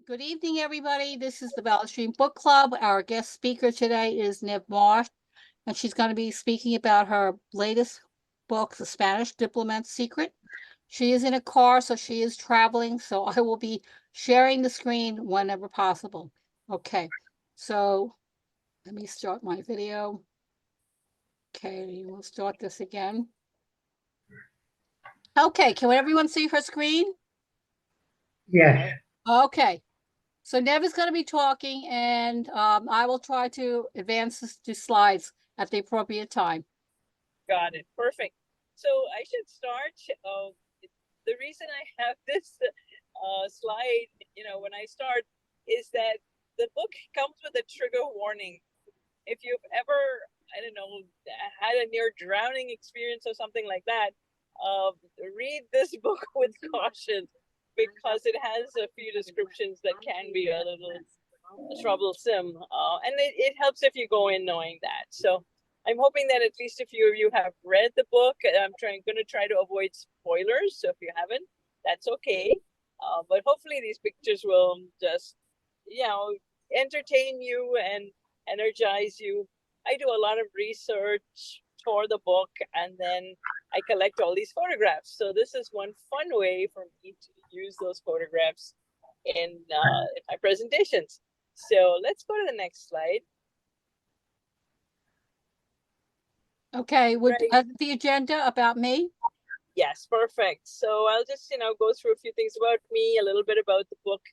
Good evening, everybody. This is the Ballard Stream Book Club. Our guest speaker today is Nev Marsh, and she's going to be speaking about her latest book, The Spanish Diplomat's Secret. She is in a car, so she is traveling, so I will be sharing the screen whenever possible. Okay, so let me start my video. Okay, we'll start this again. Okay, can everyone see her screen? Yeah. Okay. So Nev is going to be talking, and I will try to advance the slides at the appropriate time. Got it. Perfect. So I should start. The reason I have this slide, when I start, is that the book comes with a trigger warning. If you've ever, I don't know, had a near drowning experience or something like that, read this book with caution, because it has a few descriptions that can be a little troublesome. And it helps if you go in knowing that. So I'm hoping that at least a few of you have read the book. I'm going to try to avoid spoilers. So if you haven't, that's okay. But hopefully these pictures will just, entertain you and energize you. I do a lot of research for the book, and then I collect all these photographs. So this is one fun way for me to use those photographs in my presentations. So let's go to the next slide. Okay, the agenda about me? Yes, perfect. So I'll just, go through a few things about me, a little bit about the book.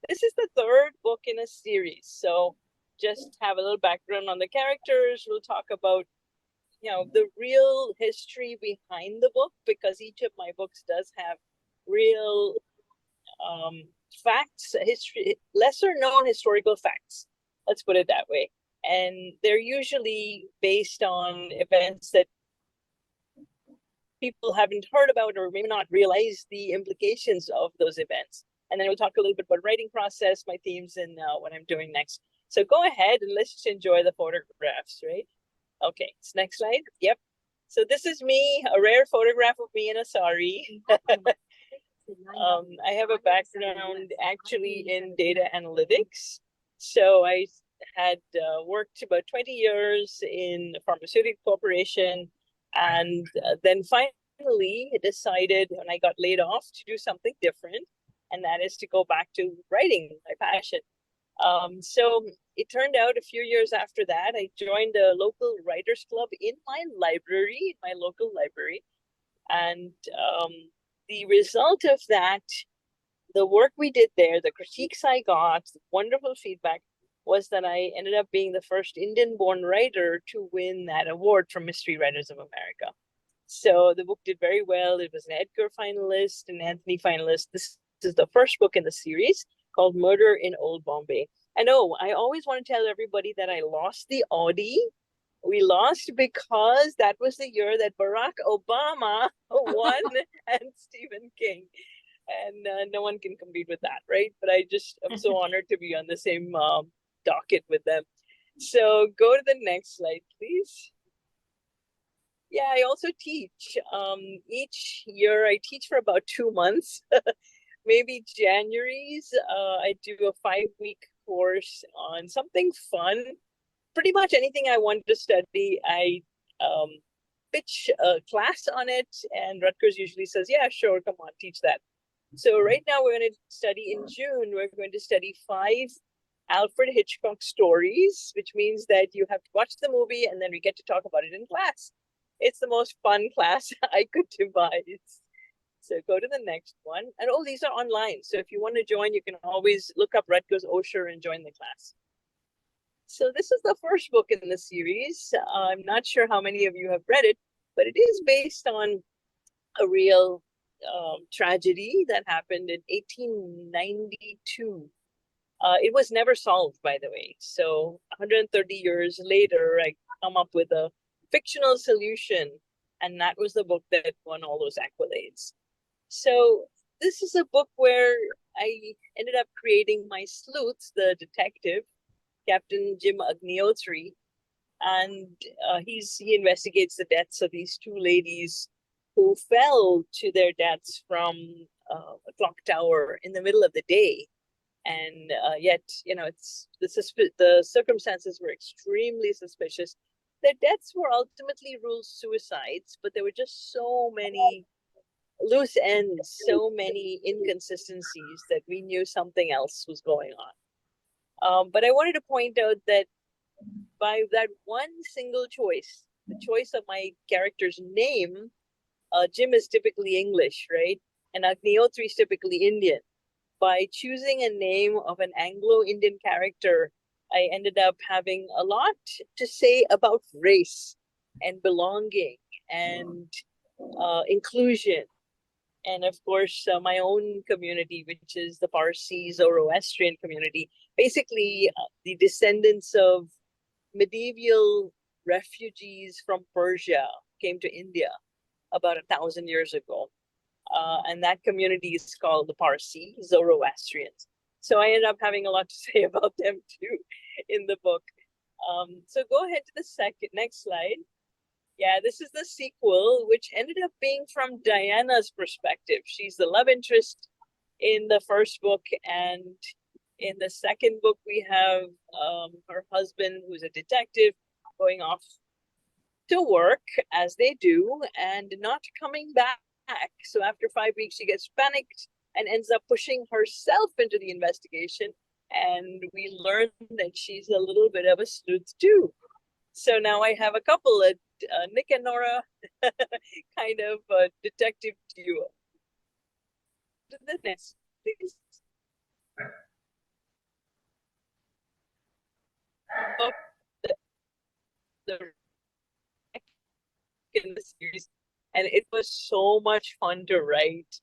This is the third book in a series. So just have a little background on the characters. We'll talk about, the real history behind the book, because each of my books does have real facts, lesser known historical facts. Let's put it that way. And they're usually based on events that people haven't heard about or maybe not realize the implications of those events. And then we'll talk a little bit about writing process, my themes, and what I'm doing next. So go ahead and let's just enjoy the photographs, right? Okay, next slide. Yep. So this is me, a rare photograph of me in a sari. I have a background actually in data analytics. So I had worked about 20 years in a pharmaceutical corporation, and then finally decided when I got laid off to do something different, and that is to go back to writing, my passion. So it turned out a few years after that, I joined a local writers club in my library, my local library. And the result of that, the work we did there, the critiques I got, the wonderful feedback, was that I ended up being the first Indian-born writer to win that award from Mystery Writers of America. So the book did very well. It was an Edgar finalist, an Anthony finalist. This is the first book in the series called Murder in Old Bombay. And I always want to tell everybody that I lost the Audi. We lost because that was the year that Barack Obama won and Stephen King. And no one can compete with that, right? But I'm so honored to be on the same docket with them. So go to the next slide, please. Yeah, I also teach. Each year I teach for about 2 months. Maybe January's, I do a 5-week course on something fun. Pretty much anything I want to study, I pitch a class on it, and Rutgers usually says, yeah, sure, come on, teach that. So right now we're going to study in June, we're going to study 5 Alfred Hitchcock stories, which means that you have to watch the movie and then we get to talk about it in class. It's the most fun class I could devise. So go to the next one. And these are online. So if you want to join, you can always look up Rutgers Osher and join the class. So this is the first book in the series. I'm not sure how many of you have read it, but it is based on a real tragedy that happened in 1892. It was never solved, by the way. So 130 years later, I come up with a fictional solution, and that was the book that won all those accolades. So this is a book where I ended up creating my sleuth, the detective, Captain Jim Agnihotri, and he investigates the deaths of these 2 ladies who fell to their deaths from a clock tower in the middle of the day. And yet, the circumstances were extremely suspicious. Their deaths were ultimately ruled suicides, but there were just so many loose ends, so many inconsistencies that we knew something else was going on. But I wanted to point out that by that one single choice, the choice of my character's name, Jim is typically English, right? And Agnihotri is typically Indian. By choosing a name of an Anglo-Indian character, I ended up having a lot to say about race and belonging and inclusion. And of course, my own community, which is the Parsi Zoroastrian community, basically the descendants of medieval refugees from Persia came to India about 1,000 years ago. And that community is called the Parsi Zoroastrians. So I ended up having a lot to say about them too in the book. So go ahead to the next slide. Yeah, this is the sequel, which ended up being from Diana's perspective. She's the love interest in the first book, and in the second book, we have her husband, who's a detective, going off to work as they do and not coming back. So after 5 weeks, she gets panicked and ends up pushing herself into the investigation. And we learn that she's a little bit of a sleuth too. So now I have a couple of Nick and Nora kind of detective duo. The next, please. Oh, the in the series, and it was so much fun to write.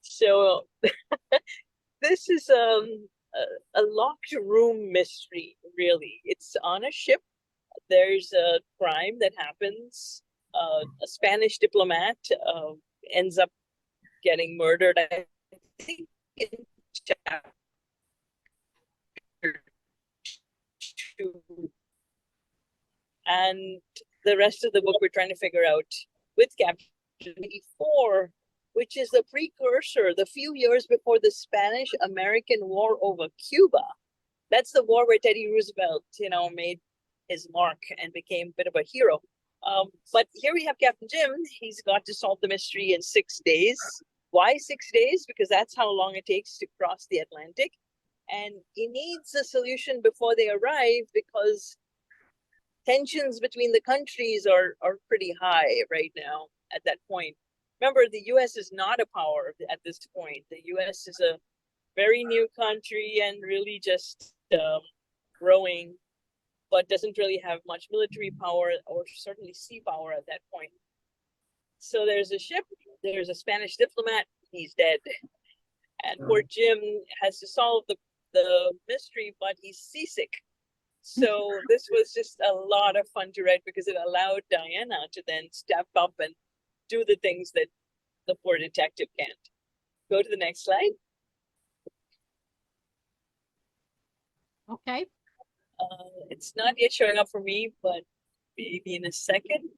So this is a locked room mystery, really. It's on a ship. There's a crime that happens. A Spanish diplomat ends up getting murdered, I think, in chapter 2. And the rest of the book we're trying to figure out with Captain 4, which is the precursor, the few years before the Spanish-American War over Cuba. That's the war where Teddy Roosevelt, made his mark and became a bit of a hero. But here we have Captain Jim. He's got to solve the mystery in 6 days. Why 6 days? Because that's how long it takes to cross the Atlantic. And he needs a solution before they arrive because tensions between the countries are pretty high right now at that point. Remember, the US is not a power at this point. The US is a very new country and really just growing, but doesn't really have much military power or certainly sea power at that point. So there's a ship, there's a Spanish diplomat, he's dead. And poor Jim has to solve the mystery, but he's seasick. So this was just a lot of fun to write because it allowed Diana to then step up and do the things that the poor detective can't. Go to the next slide. Okay. It's not yet showing up for me, but maybe in a second.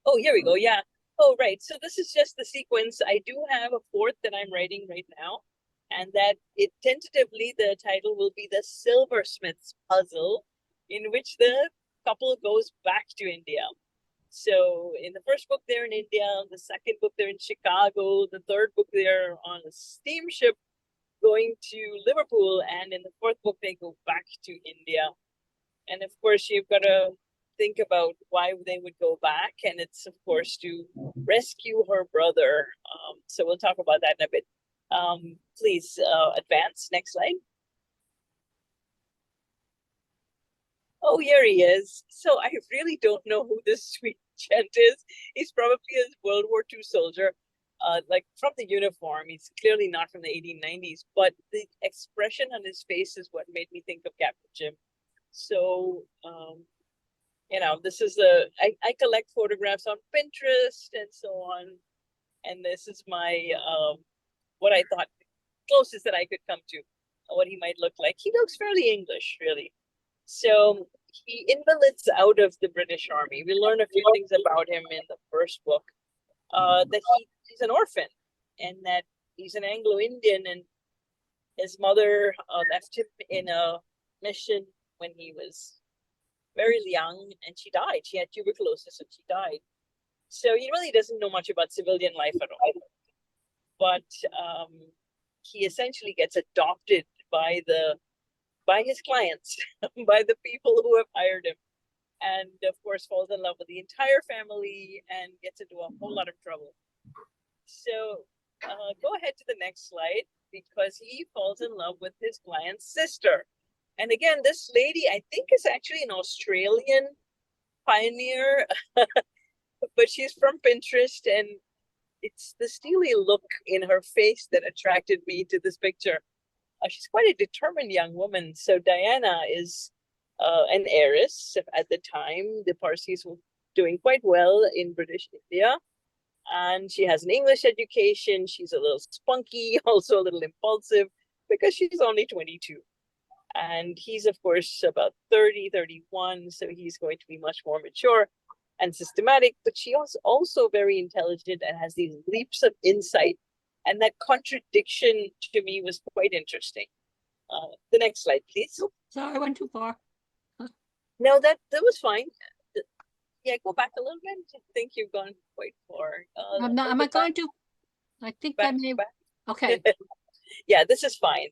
Oh, here we go. Yeah. Oh, right. So this is just the sequence. I do have a fourth that I'm writing right now, and that it tentatively the title will be The Silversmith's Puzzle, in which the couple goes back to India. So in the first book, they're in India. The second book, they're in Chicago. The third book, they're on a steamship going to Liverpool. And in the fourth book, they go back to India. And of course, you've got to think about why they would go back. And it's, of course, to rescue her brother. So we'll talk about that in a bit. Please advance. Next slide. Oh, here he is. So I really don't know who this sweet gent is. He's probably a World War II soldier, like from the uniform. He's clearly not from the 1890s, but the expression on his face is what made me think of Captain Jim. So, this is I collect photographs on Pinterest and so on. And this is my, what I thought closest that I could come to what he might look like. He looks fairly English, really. So he invalids out of the British Army. We learn a few things about him in the first book. That he's an orphan and that he's an Anglo-Indian, and His mother left him in a mission when he was very young, and she died. She had tuberculosis and she died. So he really doesn't know much about civilian life at all. But he essentially gets adopted by his clients, by the people who have hired him, and of course falls in love with the entire family and gets into a whole lot of trouble. So go ahead to the next slide, because he falls in love with his client's sister. And again, this lady, I think, is actually an Australian pioneer, but she's from Pinterest, and it's the steely look in her face that attracted me to this picture. She's quite a determined young woman. So Diana is an heiress at the time. The Parsis were doing quite well in British India. And she has an English education. She's a little spunky, also a little impulsive, because she's only 22. And he's, of course, about 30, 31. So he's going to be much more mature and systematic. But she was also very intelligent and has these leaps of insight. And that contradiction to me was quite interesting. The next slide, please. Sorry, I went too far. No, that was fine. Yeah, go back a little bit. I think you've gone quite far. I'm not, am I going to? I think I may. back. Okay. Yeah, this is fine.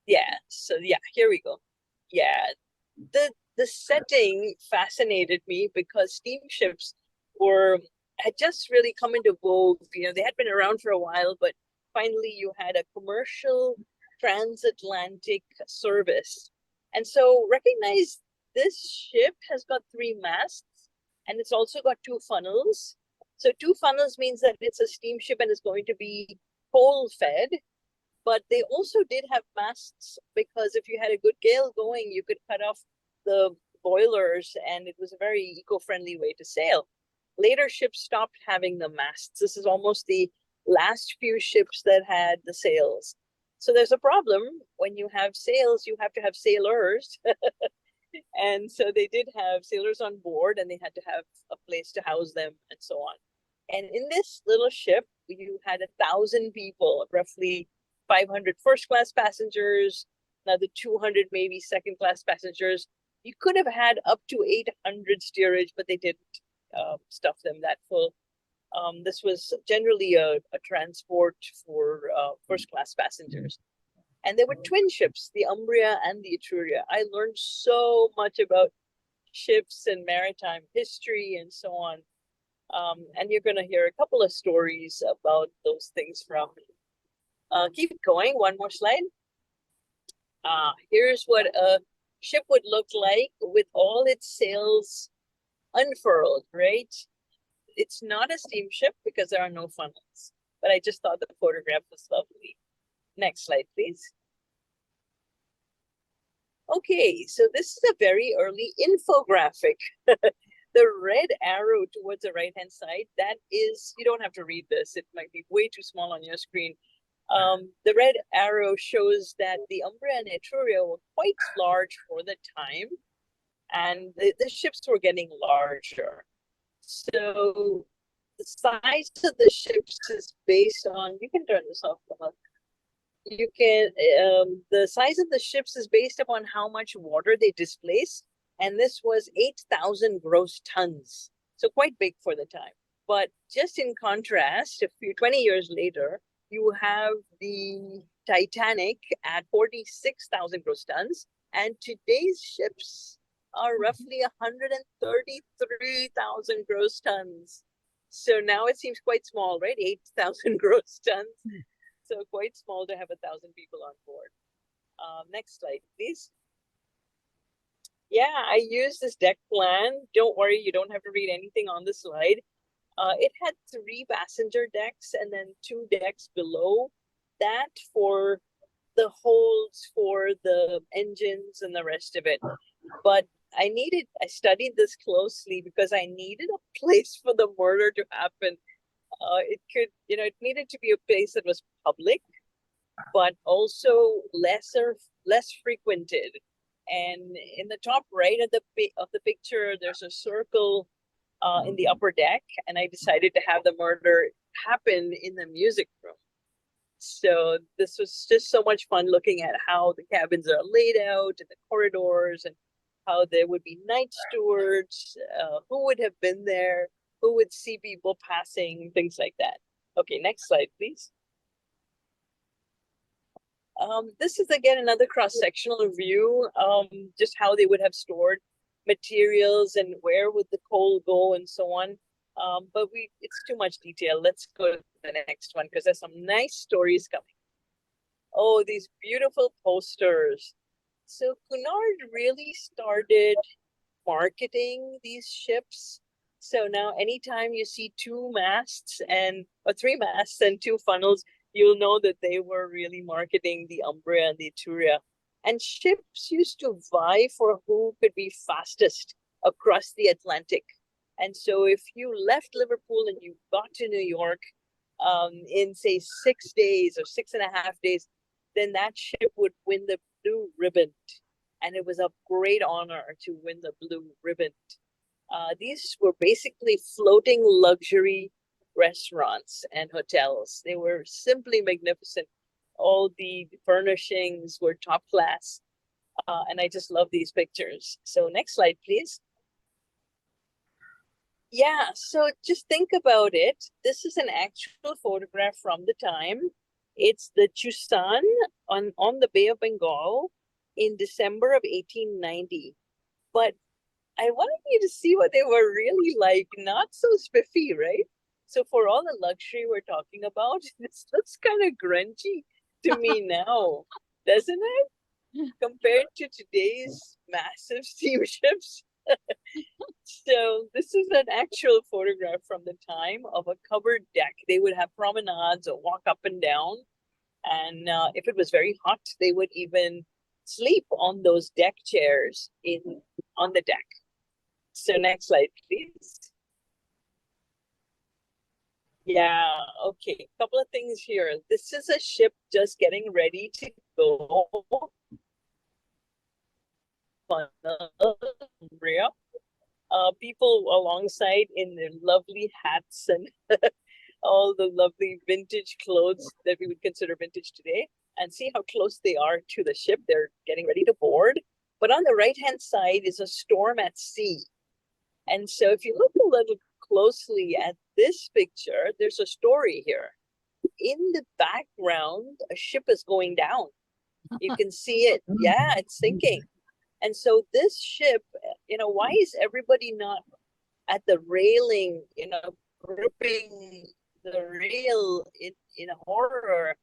Yeah, so yeah, here we go. Yeah, the setting fascinated me because steamships had just really come into vogue. You know, they had been around for a while, but finally you had a commercial transatlantic service. And so recognize this ship has got 3 masts, and it's also got 2 funnels. So 2 funnels means that it's a steamship and it's going to be coal fed. But they also did have masts, because if you had a good gale going, you could cut off the boilers, and it was a very eco-friendly way to sail. Later ships stopped having the masts. This is almost the last few ships that had the sails. So there's a problem. When you have sails, you have to have sailors. And so they did have sailors on board, and they had to have a place to house them and so on. And in this little ship, you had 1,000 people, roughly 500 first-class passengers, another 200 maybe second-class passengers. You could have had up to 800 steerage, but they didn't stuff them that full. This was generally a transport for first-class passengers. And there were twin ships, the Umbria and the Etruria. I learned so much about ships and maritime history and so on. And you're going to hear a couple of stories about those things from me. Keep going, one more slide. Here's what a ship would look like with all its sails unfurled, right? It's not a steamship because there are no funnels, but I just thought the photograph was lovely. Next slide, please. Okay, so this is a very early infographic. The red arrow towards the right-hand side, that is, you don't have to read this. It might be way too small on your screen. The red arrow shows that the Umbria and Etruria were quite large for the time, and the ships were getting larger. So the size of the ships is based on, you can turn this off, you can, the size of the ships is based upon how much water they displace, and this was 8,000 gross tons, so quite big for the time. But just in contrast, 20 years later, you have the Titanic at 46,000 gross tons, and today's ships are roughly 133,000 gross tons. So now it seems quite small, right? 8,000 gross tons. So quite small to have 1,000 people on board. Next slide, please. Yeah, I used this deck plan. Don't worry, you don't have to read anything on the slide. It had 3 passenger decks and then 2 decks below that for the holds for the engines and the rest of it. But I studied this closely because I needed a place for the murder to happen. It needed to be a place that was public, but also less frequented. And in the top right of the picture, there's a circle in the upper deck, and I decided to have the murder happen in the music room. So this was just so much fun looking at how the cabins are laid out and the corridors and how there would be night stewards, who would have been there, who would see people passing, things like that. Okay, next slide, please. This is again another cross-sectional view, just how they would have stored materials and where would the coal go and so on. But it's too much detail. Let's go to the next one because there's some nice stories coming. Oh, these beautiful posters. So Cunard really started marketing these ships. So now anytime you see two masts or three masts and two funnels, you'll know that they were really marketing the Umbria and the Etruria. And ships used to vie for who could be fastest across the Atlantic. And so if you left Liverpool and you got to New York in, say, 6 days or 6.5 days, then that ship would win the blue ribbon. And it was a great honor to win the blue ribbon. These were basically floating luxury restaurants and hotels. They were simply magnificent. All the furnishings were top class. And I just love these pictures. So next slide, please. Yeah, so just think about it. This is an actual photograph from the time. It's the Chusan on the Bay of Bengal in December of 1890. But I wanted you to see what they were really like, not so spiffy, right? So for all the luxury we're talking about, this looks kind of grungy to me now, doesn't it? Compared to today's massive steamships. So this is an actual photograph from the time of a covered deck. They would have promenades or walk up and down. And if it was very hot, they would even sleep on those deck chairs on the deck. So next slide, please. Yeah, okay. Couple of things here. This is a ship just getting ready to go. People alongside in their lovely hats and all the lovely vintage clothes that we would consider vintage today, and see how close they are to the ship. They're getting ready to board. But on the right-hand side is a storm at sea. And so if you look a little closely at this picture, there's a story here. In the background, a ship is going down. You can see it. Yeah, it's sinking. And so this ship, why is everybody not at the railing, gripping the rail in horror?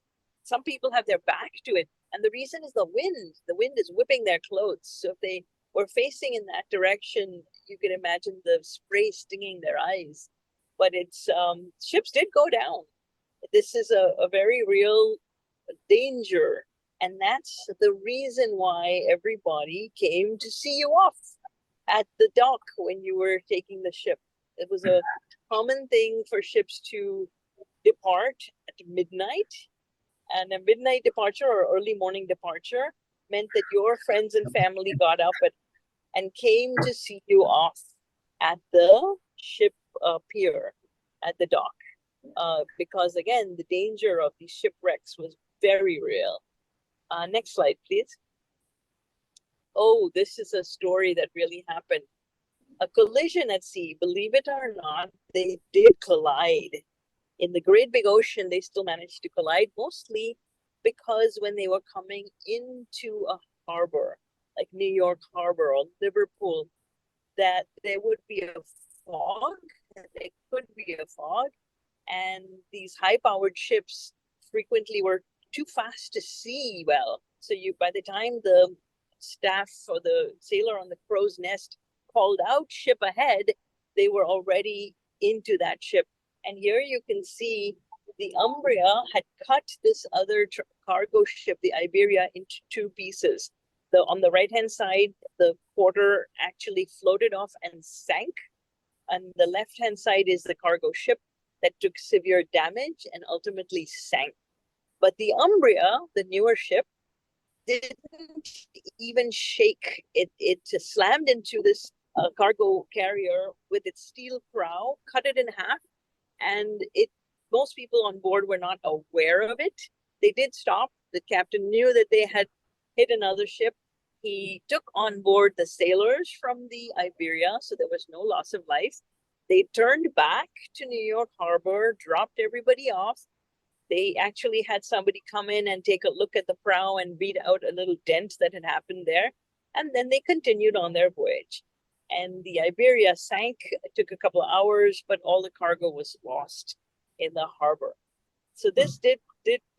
Some people have their back to it. And the reason is the wind. The wind is whipping their clothes. So if they were facing in that direction, you can imagine the spray stinging their eyes. But ships did go down. This is a very real danger. And that's the reason why everybody came to see you off at the dock when you were taking the ship. It was a common thing for ships to depart at midnight. And a midnight departure or early morning departure meant that your friends and family got up and came to see you off at the ship pier, at the dock. Because again, the danger of these shipwrecks was very real. Next slide, please. Oh, this is a story that really happened. A collision at sea, believe it or not, they did collide. In the great big ocean, they still managed to collide, mostly because when they were coming into a harbor, like New York Harbor or Liverpool, that there would be a fog, there could be a fog, and these high-powered ships frequently were too fast to see well. So by the time the staff or the sailor on the crow's nest called out ship ahead, they were already into that ship. And here you can see the Umbria had cut this other cargo ship, the Iberia, into two pieces. On the right-hand side, the quarter actually floated off and sank. And the left-hand side is the cargo ship that took severe damage and ultimately sank. But the Umbria, the newer ship, didn't even shake. It slammed into this cargo carrier with its steel prow, cut it in half, and most people on board were not aware of it. they did stop. The captain knew that they had hit another ship. He took on board the sailors from the Iberia, so there was no loss of life. They turned back to New York Harbor, dropped everybody off. They actually had somebody come in and take a look at the prow and beat out a little dent that had happened there. And then they continued on their voyage. And the Iberia sank. It took a couple of hours, but all the cargo was lost in the harbor. So this did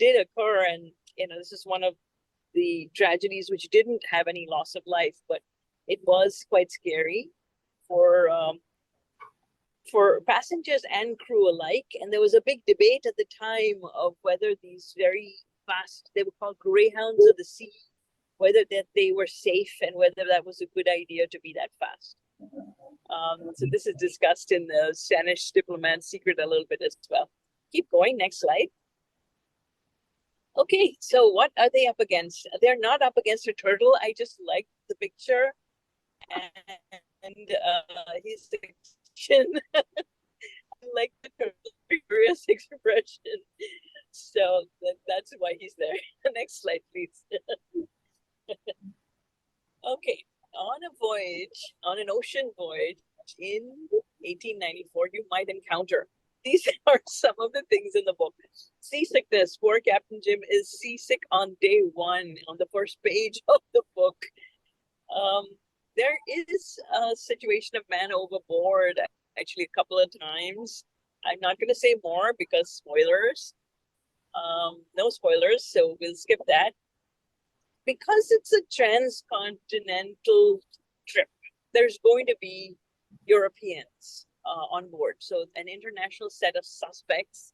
occur, and this is one of the tragedies which didn't have any loss of life, but it was quite scary for passengers and crew alike. And there was a big debate at the time of whether these very fast, they were called greyhounds of the sea, whether that they were safe and whether that was a good idea to be that fast. So this is discussed in the Spanish Diplomat Secret a little bit as well. Keep going, next slide. Okay, so what are they up against? They're not up against a turtle. I just like the picture and his expression. I like the turtle, curious expression. So that's why he's there. Next slide, please. Okay, on an ocean voyage in 1894, you might encounter. These are some of the things in the book. Seasickness. Poor Captain Jim is seasick on day one, on the first page of the book. There is a situation of man overboard, actually a couple of times. I'm not going to say more because spoilers. No spoilers, so we'll skip that. Because it's a transcontinental trip, there's going to be Europeans on board. So an international set of suspects.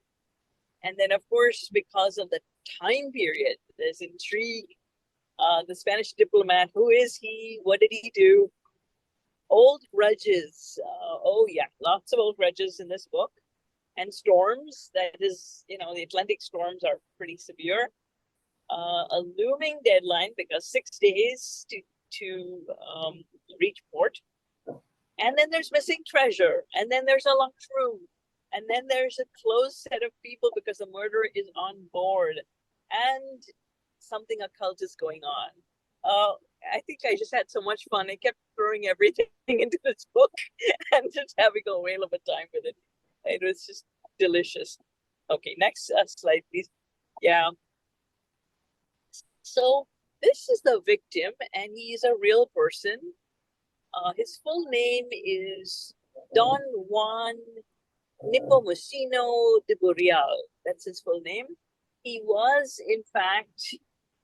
And then, of course, because of the time period, there's intrigue. The Spanish diplomat, who is he? What did he do? Old grudges. Oh, yeah, lots of old grudges in this book. And storms. That is, the Atlantic storms are pretty severe. A looming deadline because 6 days to reach port. And then there's missing treasure. And then there's a locked room. And then there's a closed set of people because the murderer is on board. And something occult is going on. I think I just had so much fun. I kept throwing everything into this book and just having a whale of a time with it. It was just delicious. Okay, next slide, please. Yeah. So this is the victim, and he is a real person. His full name is Don Juan Nepomuceno de Burrial. That's his full name. He was, in fact,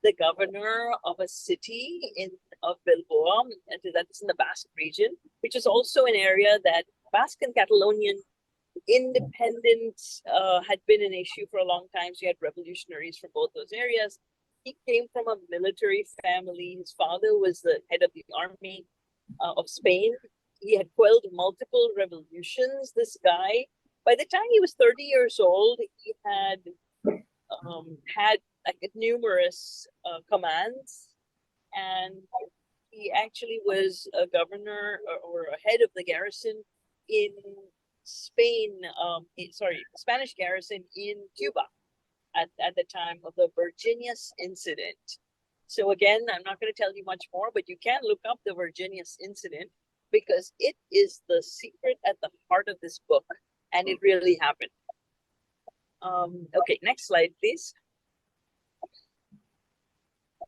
the governor of a city of Bilbao, and that's in the Basque region, which is also an area that Basque and Catalonian independence had been an issue for a long time. So you had revolutionaries from both those areas. He came from a military family. His father was the head of the army of Spain. He had quelled multiple revolutions. This guy, by the time he was 30 years old, he had had like numerous commands, and he actually was a governor or a head of the garrison in Spain. Spanish garrison in Cuba at the time of the Virginius incident. So again, I'm not going to tell you much more, but you can look up the Virginius incident because it is the secret at the heart of this book, and it really happened. Okay, next slide, please.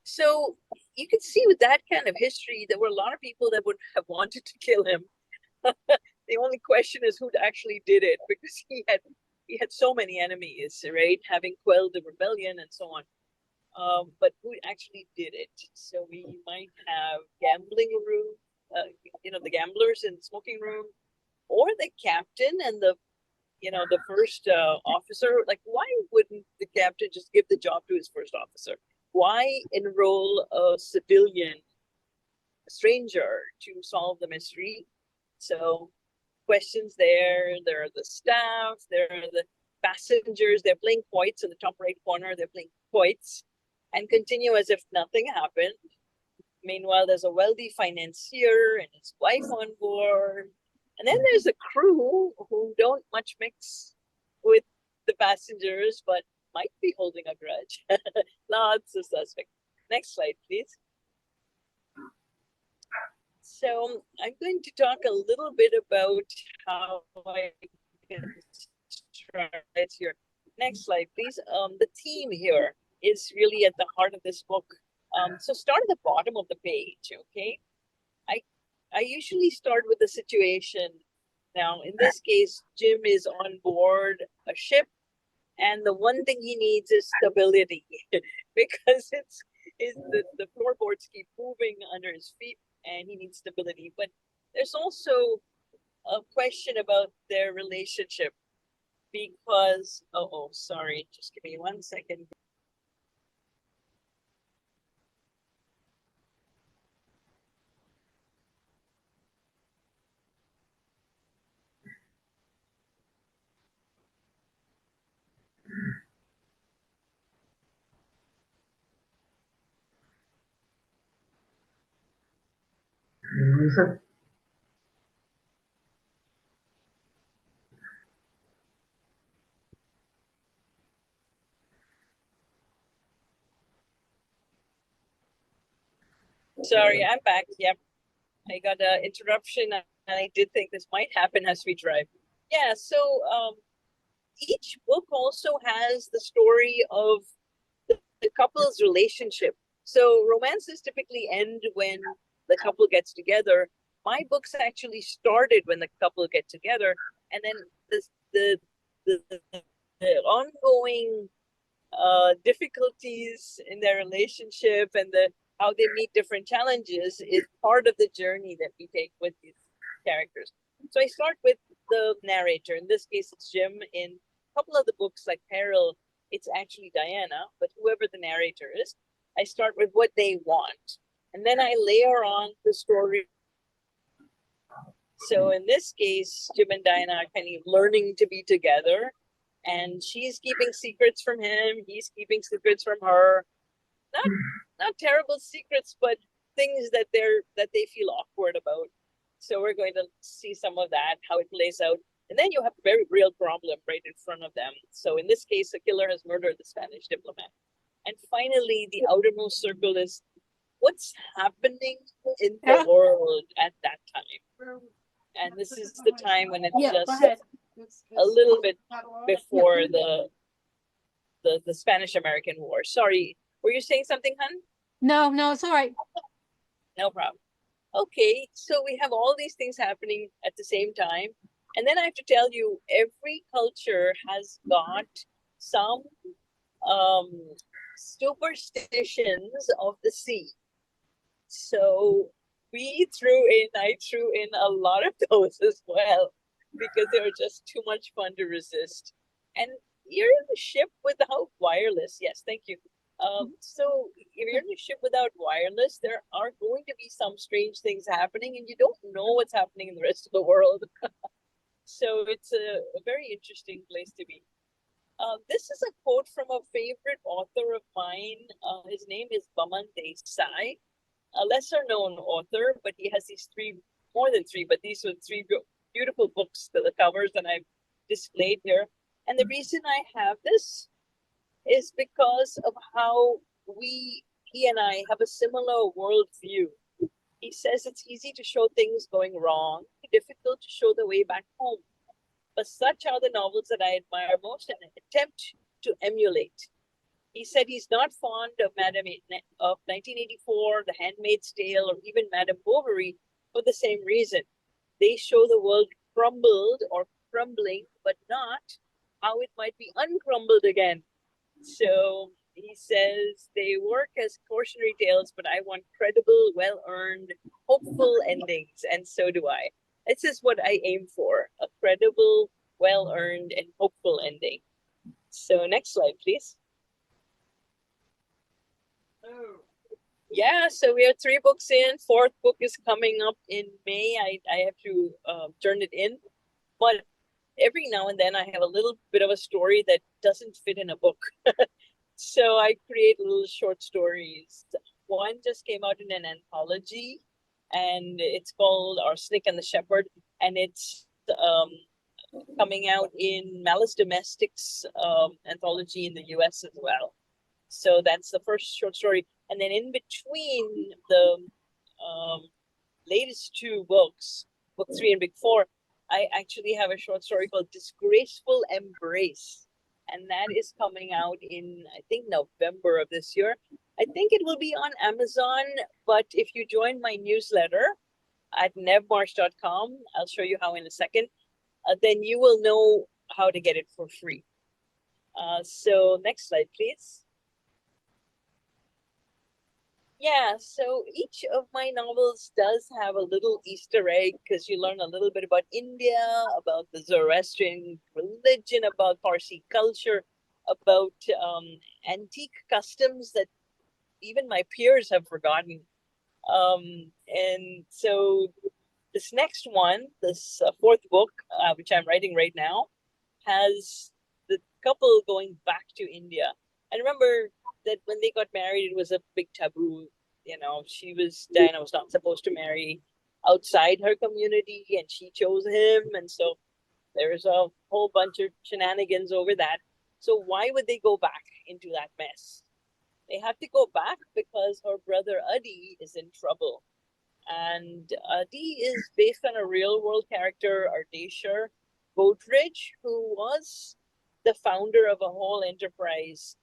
So you can see with that kind of history, there were a lot of people that would have wanted to kill him. The only question is who actually did it, because he had so many enemies, right? Having quelled the rebellion and so on. But who actually did it? So we might have gambling room, the gamblers in the smoking room, or the captain and the first officer. Like, why wouldn't the captain just give the job to his first officer? Why enroll a civilian, a stranger, to solve the mystery? So questions there. There are the staff, there are the passengers. They're playing quoits in the top right corner. They're playing quoits and continue as if nothing happened. Meanwhile, there's a wealthy financier and his wife on board. And then there's a crew who don't much mix with the passengers, but might be holding a grudge. Lots of suspects. Next slide, please. So I'm going to talk a little bit about how I construct here. Next slide, please. The theme here is really at the heart of this book. So start at the bottom of the page, okay? I usually start with the situation. Now, in this case, Jim is on board a ship, and the one thing he needs is stability because the floorboards keep moving under his feet, and he needs stability. But there's also a question about their relationship because, sorry, just give me 1 second. Sorry, I'm back. Yep. I got an interruption, and I did think this might happen as we drive. Yeah, so each book also has the story of the couple's relationship. So romances typically end when the couple gets together. My books actually started when the couple get together, and then the ongoing difficulties in their relationship and how they meet different challenges is part of the journey that we take with these characters. So I start with the narrator. In this case, it's Jim. In a couple of the books, like Peril, it's actually Diana, but whoever the narrator is, I start with what they want. And then I layer on the story. So in this case, Jim and Diana are kind of learning to be together, and she's keeping secrets from him. He's keeping secrets from her. Not terrible secrets, but things that they feel awkward about. So we're going to see some of that, how it plays out. And then you have a very real problem right in front of them. So in this case, a killer has murdered the Spanish diplomat. And finally, the outermost circle is what's happening in the world at that time. And this is the time when it's just a little bit before the Spanish-American War. Sorry, were you saying something, hun? No, it's all right. No problem. Okay, so we have all these things happening at the same time. And then I have to tell you, every culture has got some superstitions of the sea. So I threw in a lot of those as well, because they were just too much fun to resist. And you're in the ship without wireless. Yes, thank you. So if you're in a ship without wireless, there are going to be some strange things happening, and you don't know what's happening in the rest of the world. So it's a very interesting place to be. This is a quote from a favorite author of mine. His name is Baman Desai, a lesser known author, but he has more than three, but these were three beautiful books, the covers that I've displayed here. And the reason I have this is because of how he and I have a similar worldview. He says it's easy to show things going wrong, difficult to show the way back home. But such are the novels that I admire most and attempt to emulate. He said he's not fond of 1984, The Handmaid's Tale, or even Madame Bovary for the same reason. They show the world crumbled or crumbling, but not how it might be uncrumbled again. So he says they work as cautionary tales, but I want credible, well-earned, hopeful endings, and so do I. This is what I aim for, a credible, well-earned, and hopeful ending. So next slide, please. Yeah, so we are 3 books in. 4th book is coming up in May. I have to turn it in. But every now and then I have a little bit of a story that doesn't fit in a book. So I create little short stories. One just came out in an anthology, and it's called Arsenic and the Shepherd. And it's coming out in Malice Domestic's anthology in the US as well. So that's the first short story. And then in between the latest two books, book 3 and book 4, I actually have a short story called Disgraceful Embrace. And that is coming out in, I think, November of this year. I think it will be on Amazon, but if you join my newsletter at nevmarsh.com, I'll show you how in a second, then you will know how to get it for free. So next slide, please. Yeah, so each of my novels does have a little Easter egg because you learn a little bit about India, about the Zoroastrian religion, about Parsi culture, about antique customs that even my peers have forgotten. And so this next one, this fourth book, which I'm writing right now, has the couple going back to India. And remember that when they got married, it was a big taboo. You know, Diana was not supposed to marry outside her community, and she chose him. And so there's a whole bunch of shenanigans over that. So why would they go back into that mess? They have to go back because her brother Adi is in trouble. And Adi is based on a real world character, Ardeshir Godrej, who was the founder of a whole enterprise.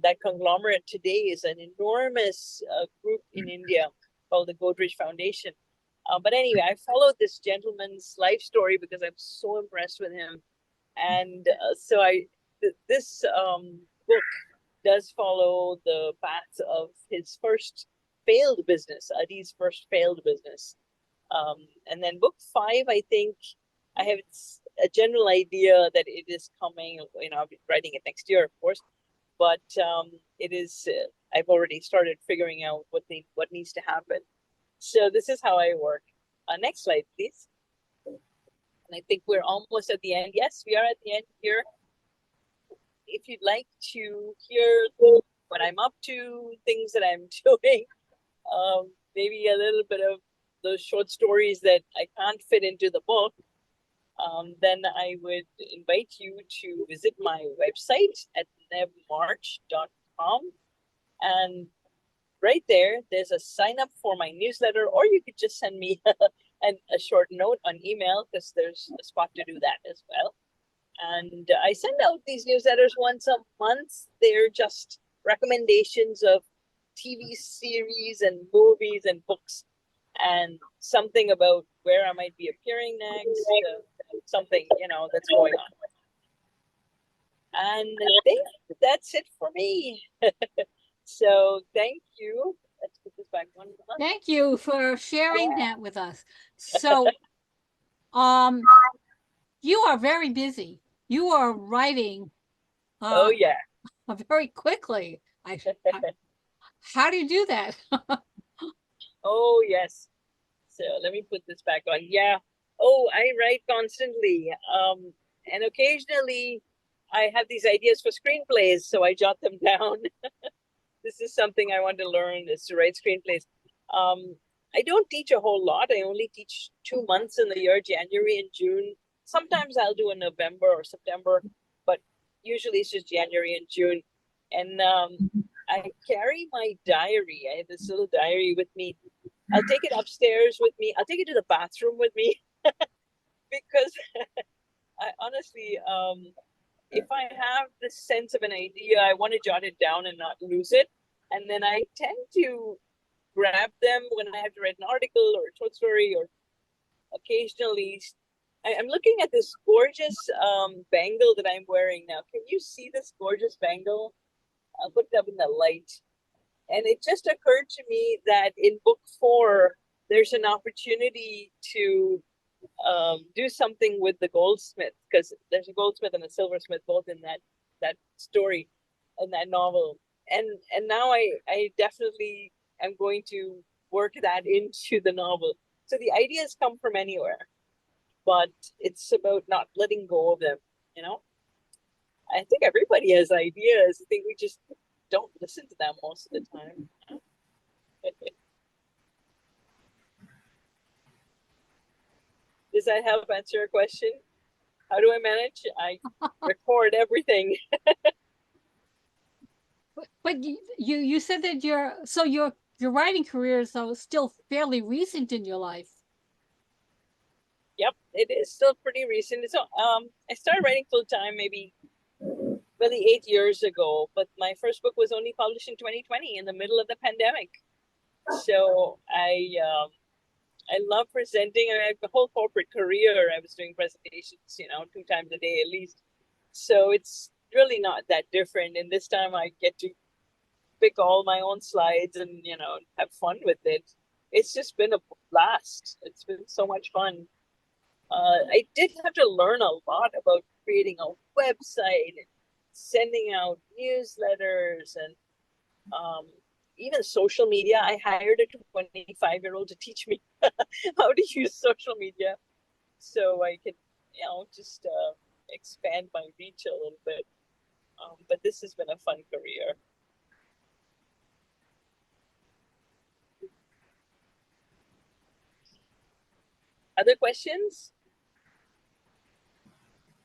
That conglomerate today is an enormous group in India called the Godrej Foundation. But anyway, I followed this gentleman's life story because I'm so impressed with him. And so this book does follow the path of his first failed business, Adi's first failed business. And then book 5, I think I have a general idea that it is coming. You know, I'll be writing it next year, of course. But it is. I've already started figuring out what needs to happen. So this is how I work. Next slide, please. And I think we're almost at the end. Yes, we are at the end here. If you'd like to hear what I'm up to, things that I'm doing, maybe a little bit of those short stories that I can't fit into the book, then I would invite you to visit my website at nevmarsh.com. And right there's a sign up for my newsletter, or you could just send me a short note on email because there's a spot to do that as well. And I send out these newsletters once a month. They're just recommendations of TV series and movies and books, and something about where I might be appearing next, something, that's going on. And I think that's it for me. So thank you. Let's put this back one. Thank you for sharing that with us. So, you are very busy. You are writing. Oh yeah. Very quickly. How do you do that? Oh yes. So let me put this back on. Yeah. Oh, I write constantly. And occasionally I have these ideas for screenplays, so I jot them down. This is something I want to learn, is to write screenplays. I don't teach a whole lot. I only teach 2 months in the year, January and June. Sometimes I'll do in November or September, but usually it's just January and June. And I carry my diary. I have this little diary with me. I'll take it upstairs with me. I'll take it to the bathroom with me because I honestly, if I have this sense of an idea, I want to jot it down and not lose it. And then I tend to grab them when I have to write an article or a short story, or occasionally. I'm looking at this gorgeous bangle that I'm wearing now. Can you see this gorgeous bangle? I'll put it up in the light. And it just occurred to me that in book 4, there's an opportunity to do something with the goldsmith, because there's a goldsmith and a silversmith both in that story, in that novel. And now I definitely am going to work that into the novel. So the ideas come from anywhere, but it's about not letting go of them, I think everybody has ideas. I think we just don't listen to them most of the time. Does that help answer your question? How do I manage? I record everything. But you said that your writing career is though still fairly recent in your life. Yep, it is still pretty recent. So, I started writing full time maybe really 8 years ago, but my first book was only published in 2020 in the middle of the pandemic. So I love presenting. I have a whole corporate career. I was doing presentations, 2 times a day at least. So it's really not that different. And this time I get to pick all my own slides and, have fun with it. It's just been a blast. It's been so much fun. I did have to learn a lot about creating a website and sending out newsletters and even social media. I hired a 25-year-old to teach me how to use social media so I could, just expand my reach a little bit. But this has been a fun career. Other questions?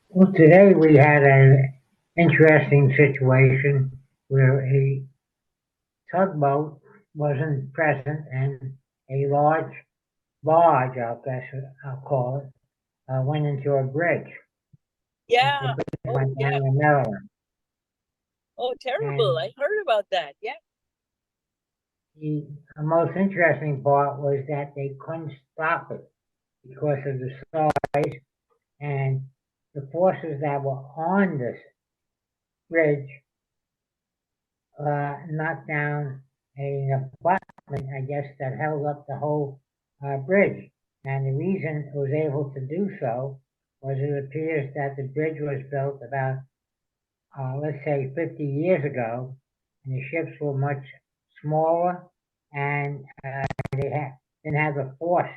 Well, today we had an interesting situation where a tugboat wasn't present and a large barge, I guess I'll call it, went into a bridge. The Yeah. bridge Oh, went yeah. down in Maryland. Oh, terrible. And I heard about that. Yeah. the most interesting part was that they couldn't stop it because of the size and the forces that were on this bridge knocked down an abutment, I guess, that held up the whole bridge. And the reason it was able to do so was it appears that the bridge was built about, let's say, 50 years ago, and the ships were much smaller, and didn't have the force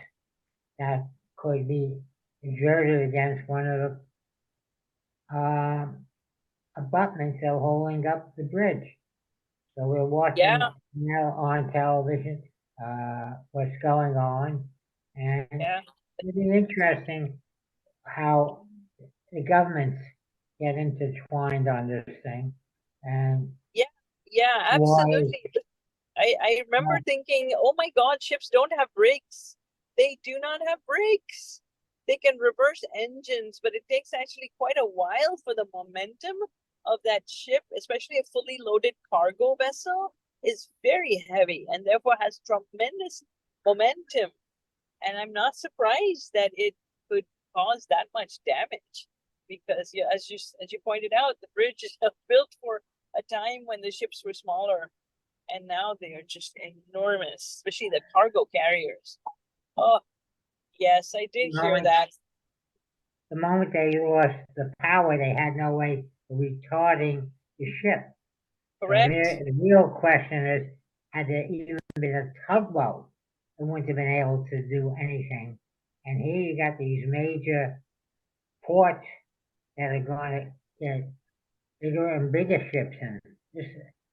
that could be exerted against one of the abutments that were holding up the bridge. So we're Yeah. watching now on television what's going on, and Yeah. it'll be interesting how the governments get intertwined on this thing, and Yeah. Yeah. why. Absolutely. I remember thinking, oh my God, ships don't have brakes. They do not have brakes. They can reverse engines, but it takes actually quite a while for the momentum of that ship, especially a fully loaded cargo vessel, is very heavy and therefore has tremendous momentum. And I'm not surprised that it could cause that much damage because, yeah, as you pointed out, the bridge is built for a time when the ships were smaller and now they are just enormous, especially the cargo carriers. Oh, yes, I did hear moment, that. the moment they lost the power, they had no way of retarding the ship. So Correct? the real question is, had there even been a tugboat, it wouldn't have been able to do anything. And here you got these major ports that are going to get bigger and bigger ships in. This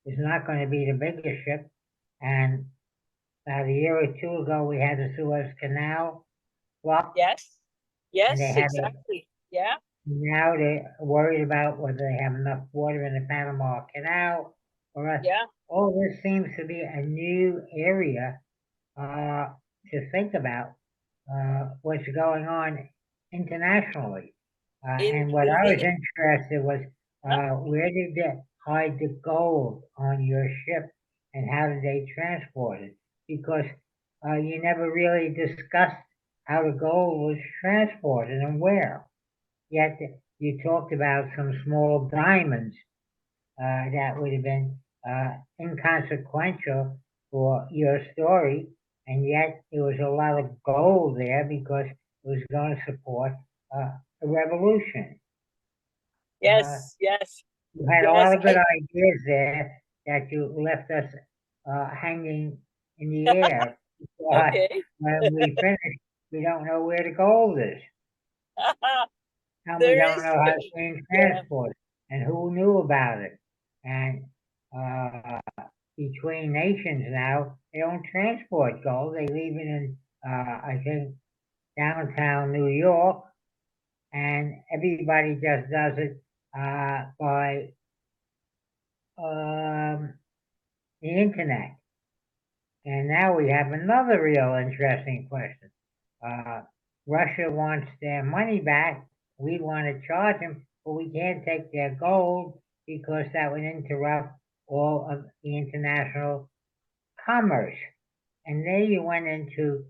is not going to be the biggest ship. And about a year or two ago, we had the Suez Canal blocked, Yes. and they Yes, had a, exactly. Yeah. now they're worried about whether they have enough water in the Panama Canal or else. Yeah. All this seems to be a new area uh, to think about what's going on internationally. And what I was Including, interested was huh? where did they hide the gold on your ship and how did they transport it? Because you never really discussed how the gold was transported and where. Yet you talked about some small diamonds that would have been inconsequential for your story, and yet there was a lot of gold there because it was going to support a revolution. Uh, Yes, yes, you had a lot yes. of good ideas there that you left us hanging in the air. Okay. When we finish, we don't know where the gold is, and we There don't is, know how it's being yeah, transported, and who knew about it. And uh, between nations now, they don't transport gold. They leave it in, I think, downtown New York, and everybody just does it by the internet. And now we have another real interesting question. Russia wants their money back. We want to charge them, but we can't take their gold because that would interrupt all of the international commerce. And there you went into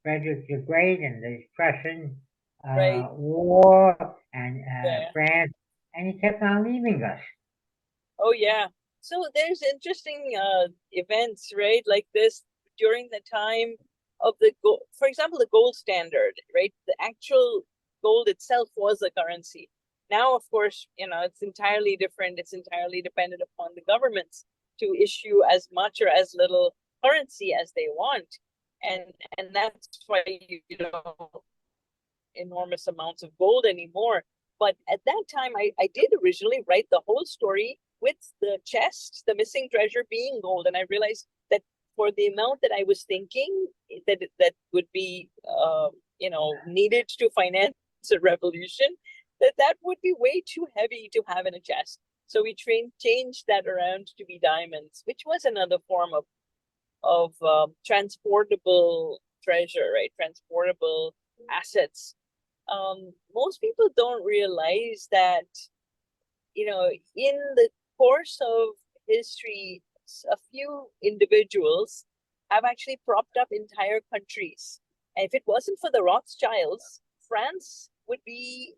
Frederick the Great and the Prussian Right. war and Yeah. France, and he kept on leaving us. Oh yeah. So there's interesting events, right? Like this during the time of the gold, for example, the gold standard, right? The actual gold itself was a currency. Now, of course, it's entirely different. It's entirely dependent upon the governments to issue as much or as little currency as they want. And that's why you know enormous amounts of gold anymore. But at that time, I did originally write the whole story with the chest, the missing treasure being gold. And I realized that for the amount that I was thinking that would be, needed to finance a revolution, that would be way too heavy to have in a chest. So we changed that around to be diamonds, which was another form of transportable treasure, right? Transportable assets. Most people don't realize that, in the course of history, a few individuals have actually propped up entire countries. And if it wasn't for the Rothschilds, France would be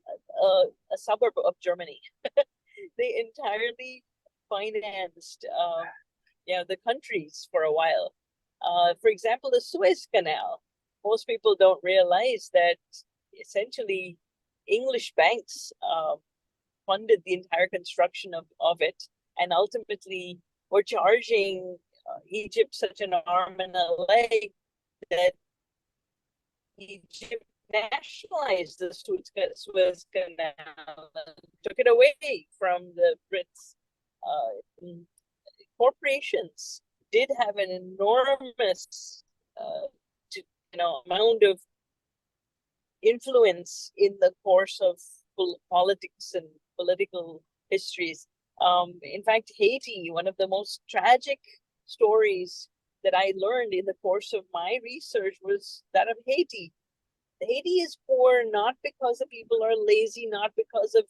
a suburb of Germany. They entirely financed, the countries for a while. For example, the Suez Canal. Most people don't realize that essentially English banks funded the entire construction of it, and ultimately were charging Egypt such an arm and a leg that Egypt nationalized the Suez Canal and took it away from the Brits. Corporations did have an enormous amount of influence in the course of politics and political histories. In fact, Haiti, one of the most tragic stories that I learned in the course of my research was that of Haiti. Haiti is poor not because the people are lazy, not because of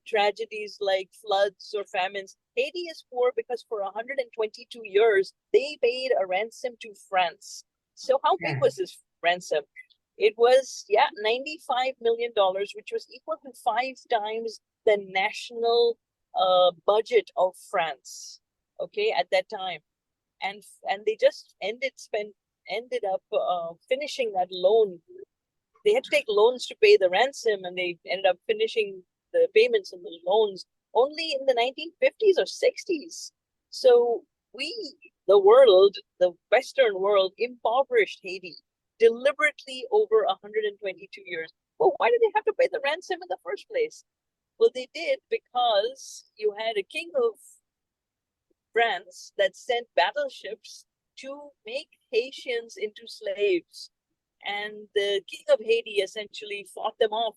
tragedies like floods or famines. Haiti is poor because for 122 years they paid a ransom to France. So how big was this ransom? It was $95 million, which was equal to 5 times the national budget of France. Okay, at that time, and they just ended up finishing that loan. They had to take loans to pay the ransom, and they ended up finishing the payments on the loans only in the 1950s or 60s. So the Western world, impoverished Haiti deliberately over 122 years. Well, why did they have to pay the ransom in the first place? Well, they did because you had a king of France that sent battleships to make Haitians into slaves. And the king of Haiti essentially fought them off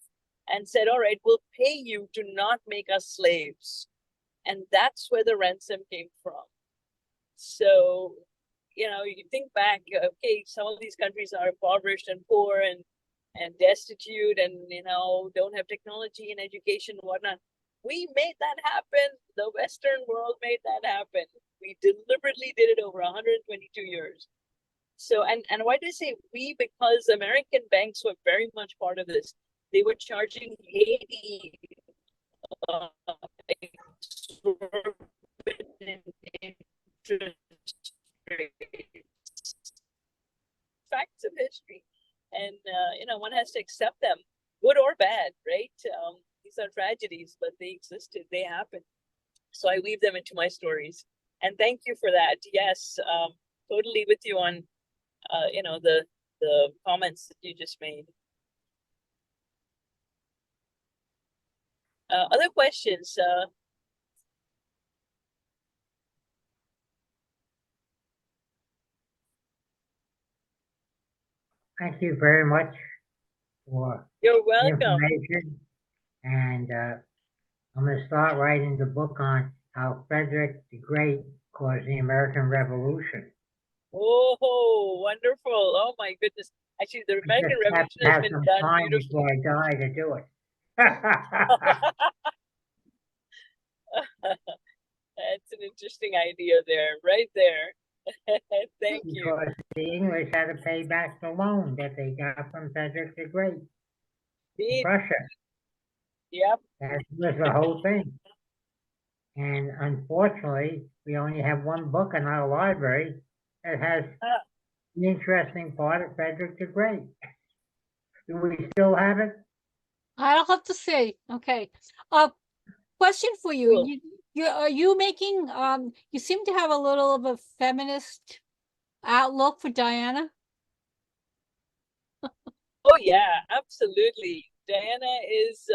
and said, all right, we'll pay you to not make us slaves. And that's where the ransom came from. So, you think back, okay, some of these countries are impoverished and poor and destitute and, don't have technology and education and whatnot. We made that happen. The Western world made that happen. We deliberately did it over 122 years. So, and why do I say we? Because American banks were very much part of this. They were charging Haiti interest rates. Facts of history, and one has to accept them, good or bad, right? These are tragedies, but they existed. They happened. So I weave them into my stories. And thank you for that. Yes, totally with you on the comments that you just made. Other questions? Thank you very much for You're the welcome. information. And I'm going to start writing the book on how Frederick the Great caused the American Revolution. Oh, wonderful. Oh my goodness. Actually, the I American just have Revolution to has have been some done time beautifully. before I die to do it. That's an interesting idea there, right there. Thank you. Because the English had to pay back the loan that they got from Frederick the Great, Indeed. Prussia. Yep. That was the whole thing. And unfortunately, we only have one book in our library that has Uh, the interesting part of Frederick the Great. Do we still have it? I'll have to say, okay. Question for you. cool. Are you making, you seem to have a little of a feminist outlook for Diana? Oh yeah, absolutely. Diana is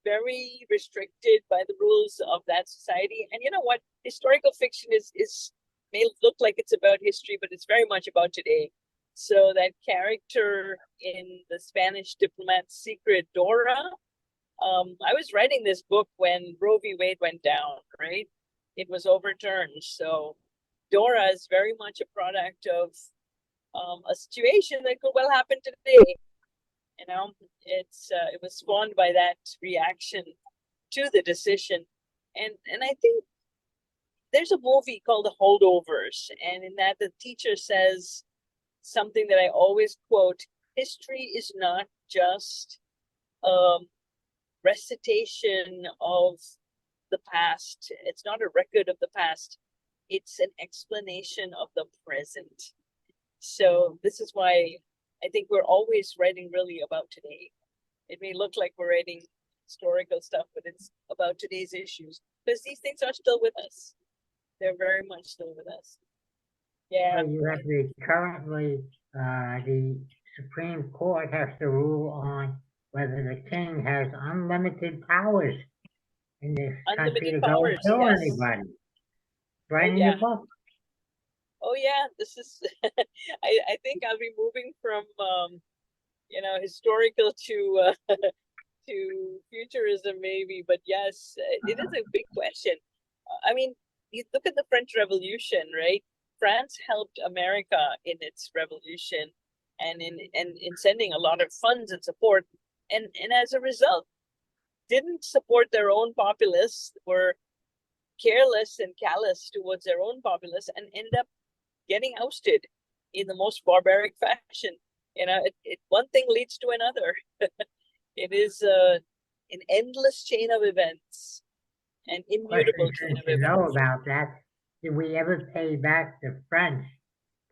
very restricted by the rules of that society. And you know what? Historical fiction is may look like it's about history, but it's very much about today. So that character in the Spanish Diplomat Secret, Dora, I was writing this book when Roe v. Wade went down, right? It was overturned. So Dora is very much a product of a situation that could well happen today. You know, it was spawned by that reaction to the decision. And I think there's a movie called The Holdovers, and in that the teacher says something that I always quote: history is not just recitation of the past. It's not a record of the past. It's an explanation of the present. So this is why I think we're always writing really about today. It may look like we're writing historical stuff, but it's about today's issues because these things are still with us. They're very much still with us. Yeah. Well, you have currently, the Supreme Court has to rule on whether the king has unlimited powers in this country Unlimited to go and powers. kill Yes. anybody. Oh Right in yeah. your book. Oh yeah. This is. I think I'll be moving from historical to to futurism maybe, but yes, it is a big question. I mean, you look at the French Revolution, right? France helped America in its revolution and in sending a lot of funds and support, and as a result, didn't support their own populace, were careless and callous towards their own populace, and end up getting ousted in the most barbaric fashion. One thing leads to another. It is an endless chain of events, an immutable chain Since of you know events. about that, did we ever pay back the French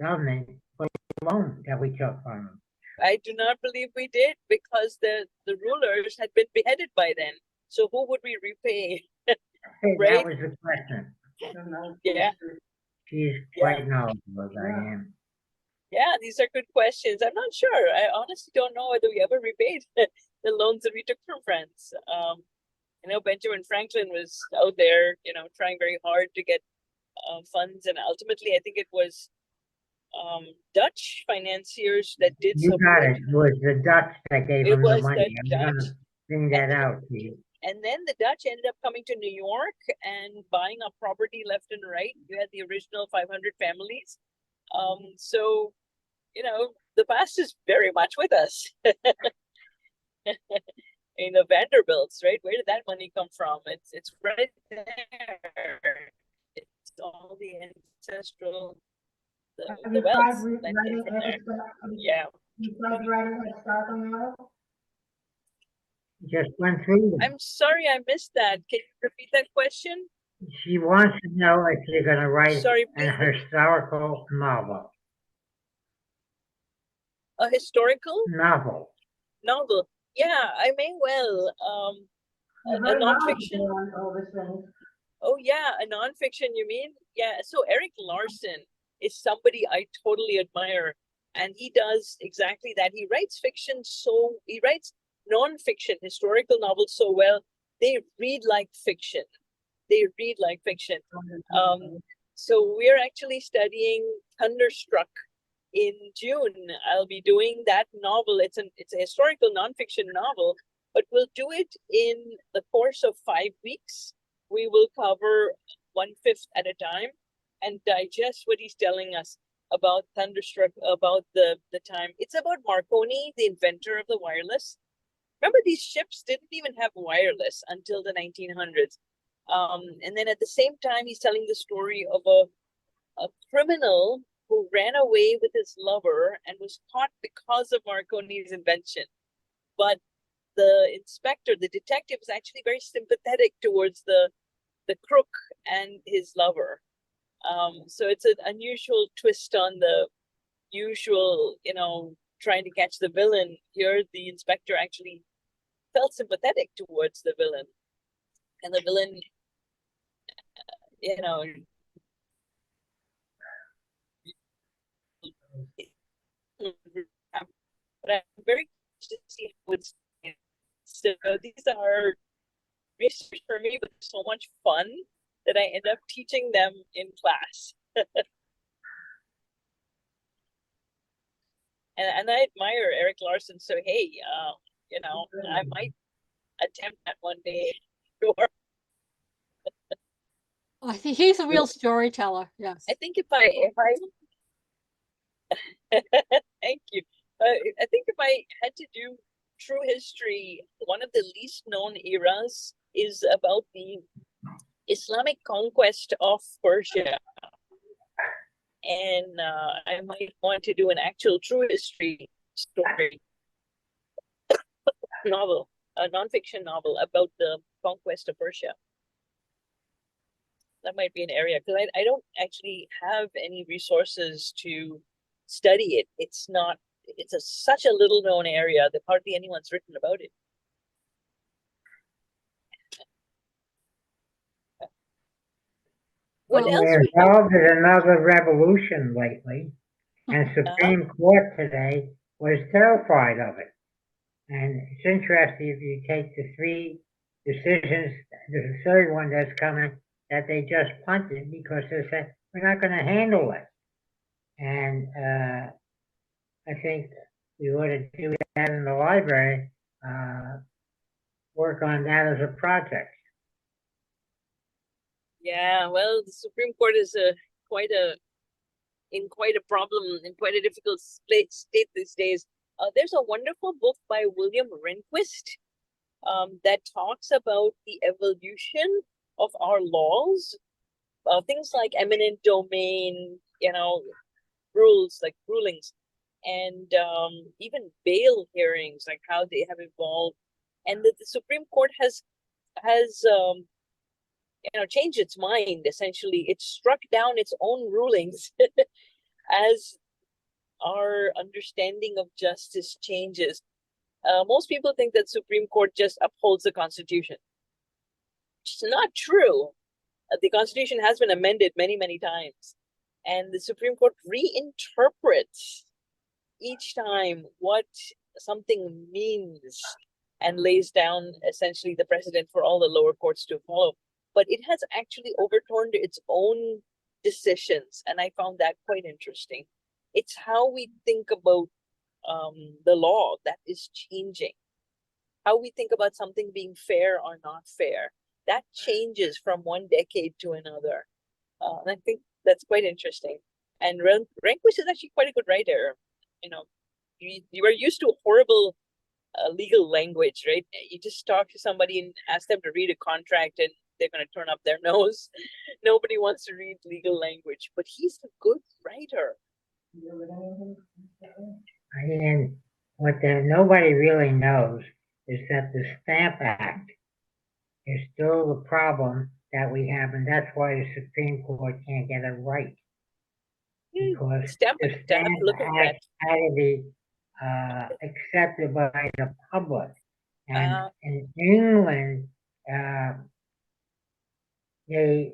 government for the loan that we took from them? I do not believe we did because the rulers had been beheaded by then. So who would we repay? Hey, Right? that was the question. Yeah, She's yeah, quite knowledgeable as I am. yeah. These are good questions. I'm not sure. I honestly don't know whether we ever repaid the loans that we took from France. I know Benjamin Franklin was out there, trying very hard to get funds, and ultimately, I think it was Dutch financiers that did You got support. it. It was the Dutch that gave It him the was money. the I was Dutch, going to bring and that out to you. and then the Dutch ended up coming to New York and buying up property left and right. You had the original 500 families. So the past is very much with us. In the Vanderbilts, right? Where did that money come from? It's right there. It's all the ancestral, the wealth that came from there. Yeah. You tried writing a historical novel? Just went through them. I'm sorry I missed that. Can you repeat that question? She wants to know if you're going to write Sorry, an please. historical novel. A historical Novel. novel. Yeah, I may well. A nonfiction. Oh yeah, a nonfiction, you mean? Yeah, so Eric Larson is somebody I totally admire, and he does exactly that. He writes he writes nonfiction, historical novels so well, they read like fiction. They read like fiction. So we're actually studying Thunderstruck in June, I'll be doing that novel. It's a historical nonfiction novel, but we'll do it in the course of 5 weeks. We will cover 1/5 at a time and digest what he's telling us about Thunderstruck, about the time. It's about Marconi, the inventor of the wireless. Remember, these ships didn't even have wireless until the 1900s. And then at the same time, he's telling the story of a criminal who ran away with his lover and was caught because of Marconi's invention. But the inspector, the detective, is actually very sympathetic towards the crook and his lover. So it's an unusual twist on the usual, trying to catch the villain. Here, the inspector actually felt sympathetic towards the villain. And the villain, but I'm very curious to see how it's. So these are research for me, but so much fun that I end up teaching them in class. And I admire Eric Larson. So hey, I might attempt that one day. Sure. I think he's a real storyteller. Yes. I think if I thank you. I think if I had to do true history, one of the least known eras is about the Islamic conquest of Persia. And I might want to do an actual true history story novel, a nonfiction novel about the conquest of Persia. That might be an area, because I don't actually have any resources to study it. It's such a little known area that hardly anyone's written about it. What Well, else? we're involved in another revolution lately, and Supreme Court today was terrified of it. And it's interesting if you take the 3 decisions, the third one that's coming, that they just punted because they said, we're not going to handle it. And I think we ought to do that in the library, work on that as a project. Yeah, well, the Supreme Court is quite a problem, in quite a difficult state these days. There's a wonderful book by William Rehnquist that talks about the evolution of our laws, things like eminent domain, rules like rulings, and even bail hearings, like how they have evolved, and that the Supreme Court has changed its mind. Essentially, it struck down its own rulings as our understanding of justice changes. Most people think that Supreme Court just upholds the Constitution. It's not true. The Constitution has been amended many, many times, and the Supreme Court reinterprets each time what something means and lays down essentially the precedent for all the lower courts to follow. But it has actually overturned its own decisions, and I found that quite interesting. It's how we think about the law that is changing. How we think about something being fair or not fair, that changes from one decade to another. And I think that's quite interesting. And Rehnquist is actually quite a good writer. You are used to horrible legal language, right? You just talk to somebody and ask them to read a contract, and they're going to turn up their nose. Nobody wants to read legal language, but he's a good writer. And what nobody really knows is that the Stamp Act is still the problem that we have, and that's why the Supreme Court can't get it right. Because the Stamp Act had to be accepted by the public. And in England, they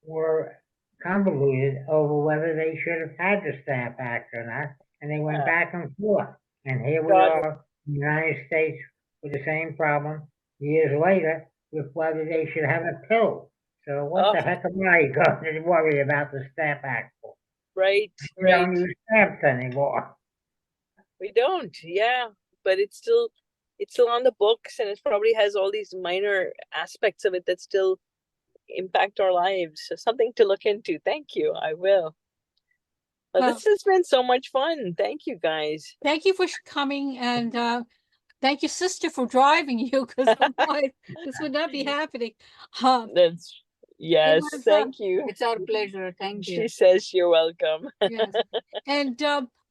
were convoluted over whether they should have had the Stamp Act or not, and they went back and forth. And here we are in the United States with the same problem years later with whether they should have a pill. So what the heck am I going to worry about the Stamp Act for? Right, We don't right. use stamps anymore. We don't, yeah, but it's still on the books, and it probably has all these minor aspects of it that still impact our lives. So something to look into. Thank you. I will. Well, Well, this has been so much fun. Thank you guys. thank you for coming, and thank you, sister, for driving you, because otherwise this would not be happening. That's yes, was, thank you. It's our pleasure. Thank you. She says you're welcome. Yes. And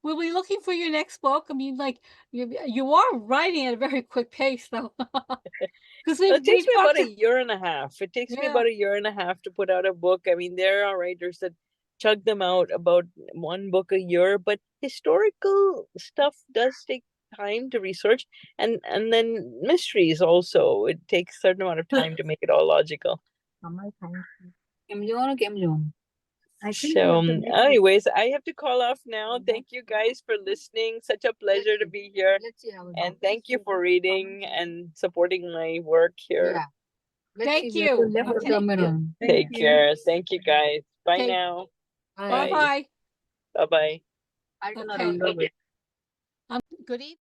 we'll be looking for your next book. I mean, like you are writing at a very quick pace, though. Because It takes me about talked a year and a half. It takes me Yeah. about a year and a half to put out a book. I mean, there are writers that chug them out about one book a year, but historical stuff does take time to research, and then mysteries also. It takes a certain amount of time to make it all logical. I think So, we have to make anyways, I have to call off now. Thank you guys for listening. Such a pleasure to be here. Let's see how it And goes. thank you for reading and supporting my work here. Yeah. Let's Thank see, we have to you. left Okay. come around. Take care. Thank you guys. Bye Okay. now. Bye bye. Bye bye. I'll turn Okay. around. Good evening.